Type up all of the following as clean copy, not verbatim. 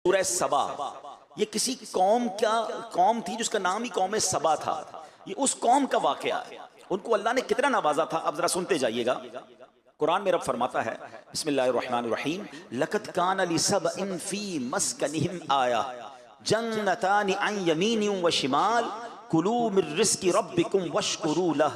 سورہ سبا، یہ کسی قوم تھی جس کا نام ہی قوم سبا تھا. یہ اس قوم کا واقعہ ہے. ان کو اللہ نے کتنا نوازا تھا، اب ذرا سنتے جائیے گا. قرآن میں رب فرماتا ہے بسم اللہ الرحمن الرحیم لَقَدْ كَانَ لِسَبْإٍ فِي مَسْكَنِهِمْ آیَةٌ جَنَّتَانِ عَنْ يَمِینٍ وَشِمَالٍ كُلُوا مِن رِزْقِ رَبِّكُمْ وَاشْكُرُوا لَهُ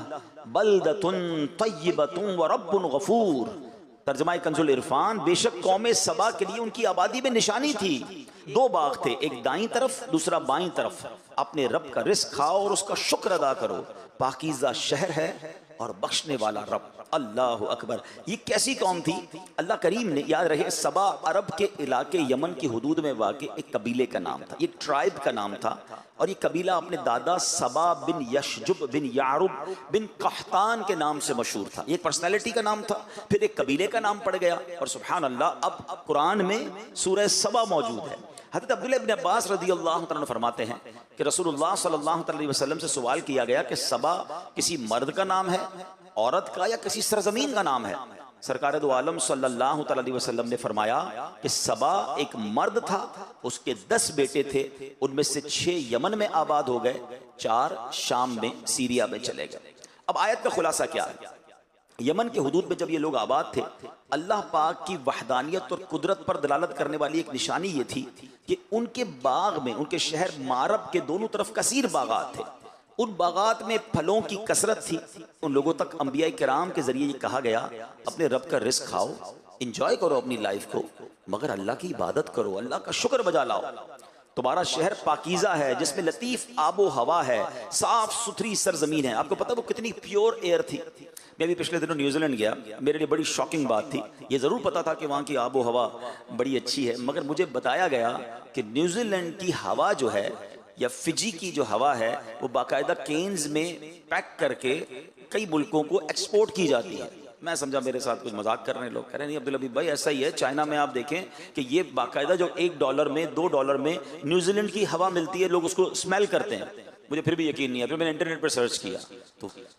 بَلْدَةٌ طَیِّبَةٌ وَرَبٌّ غَفُورٌ. ترجمہ کنز العرفان، بے شک قوم سبا کے لیے ان کی آبادی میں نشانی تھی. دو باغ تھے، ایک دائیں طرف دوسرا بائیں طرف. اپنے رب کا رزق کھاؤ اور اس کا شکر ادا کرو. پاکیزہ شہر ہے اور بخشنے والا رب. اللہ اکبر. یہ کیسی قوم تھی؟ اللہ کریم نے، یاد رہے، سبا عرب کے علاقے یمن کی حدود میں واقع ایک قبیلے کا نام تھا. یہ ٹرائب کا نام تھا اور یہ قبیلہ اپنے دادا سبا بن یشجب بن یعرب بن قحطان کے نام سے مشہور تھا. یہ پرسنالٹی کا نام تھا، پھر ایک قبیلے کا نام پڑ گیا. اور سبحان اللہ، اب قرآن میں سورہ سبا موجود ہے. حضرت عبداللہ ابن عباس رضی اللہ تعالیٰ فرماتے ہیں کہ رسول اللہ صلی اللہ علیہ وسلم سے سوال کیا گیا کہ سبا کسی مرد کا نام ہے، عورت کا، یا کسی سرزمین کا نام ہے؟ سرکار دو عالم صلی اللہ علیہ وسلم نے فرمایا کہ سبا ایک مرد تھا، اس کے 10 بیٹے تھے، ان میں سے 6 یمن میں آباد ہو گئے، 4 شام میں سیریا میں چلے گئے. اب آیت کا خلاصہ کیا ہے؟ یمن کے حدود میں جب یہ لوگ آباد تھے، اللہ پاک کی وحدانیت اور قدرت پر دلالت کرنے والی ایک نشانی یہ تھی کہ ان کے باغ میں، ان کے شہر مارب کے دونوں طرف کثیر باغات تھے. ان باغات میں پھلوں کی کثرت تھی. ان لوگوں تک انبیاء کرام کے ذریعے یہ کہا گیا اپنے رب کا رزق کھاؤ، انجوائے کرو اپنی لائف کو، مگر اللہ کی عبادت کرو، اللہ کا شکر بجا لاؤ. تمہارا شہر پاکیزہ ہے جس میں لطیف آب و ہوا ہے، صاف ستھری سرزمین ہے. آپ کو پتہ وہ کتنی پیور ایئر تھی. میں بھی پچھلے دنوں نیوزی لینڈ گیا، میرے لیے بڑی شاکنگ بات تھی. یہ ضرور پتا تھا کہ وہاں کی آب و ہوا بڑی اچھی ہے، مگر مجھے بتایا گیا کہ نیوزی لینڈ کی ہوا جو ہے، یا فجی کی جو ہوا ہے، وہ باقاعدہ کینز میں پیک کر کے کئی ملکوں کو ایکسپورٹ کی جاتی ہے. میں سمجھا میرے ساتھ کچھ مذاق کر رہے ہیں لوگ. کہہ رہے ہیں نہیں عبدالحبیب بھائی ایسا ہی ہے، چائنا میں آپ دیکھیں کہ یہ باقاعدہ جو $1 میں $2 میں نیوزی لینڈ کی ہوا ملتی ہے، لوگ اس کو اسمیل کرتے ہیں. مجھے پھر بھی یقین نہیں ہے، پھر میں نے انٹرنیٹ پر سرچ کیا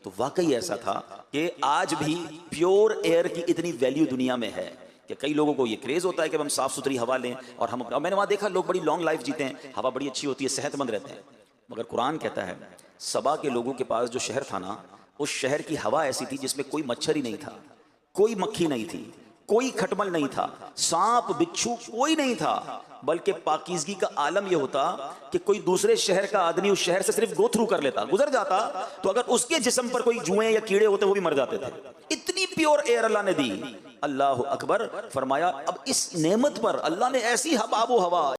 تو واقعی ایسا تھا کہ آج بھی پیور ایئر کی اتنی ویلیو دنیا میں ہے کہ کئی لوگوں کو یہ کریز ہوتا ہے کہ ہم صاف ستھری ہوا لیں. اور میں نے وہاں دیکھا لوگ بڑی لانگ لائف جیتے ہیں، ہوا بڑی اچھی ہوتی ہے، صحت مند رہتے ہیں. مگر قرآن کہتا ہے سبا کے لوگوں کے پاس جو شہر تھا نا، اس شہر کی ہوا ایسی تھی جس میں کوئی مچھر ہی نہیں تھا، کوئی مکھی نہیں تھی، کوئی کھٹمل نہیں تھا، سانپ بچھو کوئی نہیں تھا. بلکہ پاکیزگی کا عالم یہ ہوتا کہ کوئی دوسرے شہر کا آدمی اس شہر سے صرف گو تھرو کر لیتا، گزر جاتا، تو اگر اس کے جسم پر کوئی جوئیں یا کیڑے ہوتے وہ بھی مر جاتے تھے. اتنی پیور ایئر اللہ نے دی. اللہ اکبر. فرمایا اب اس نعمت پر اللہ نے ایسی آب و ہوا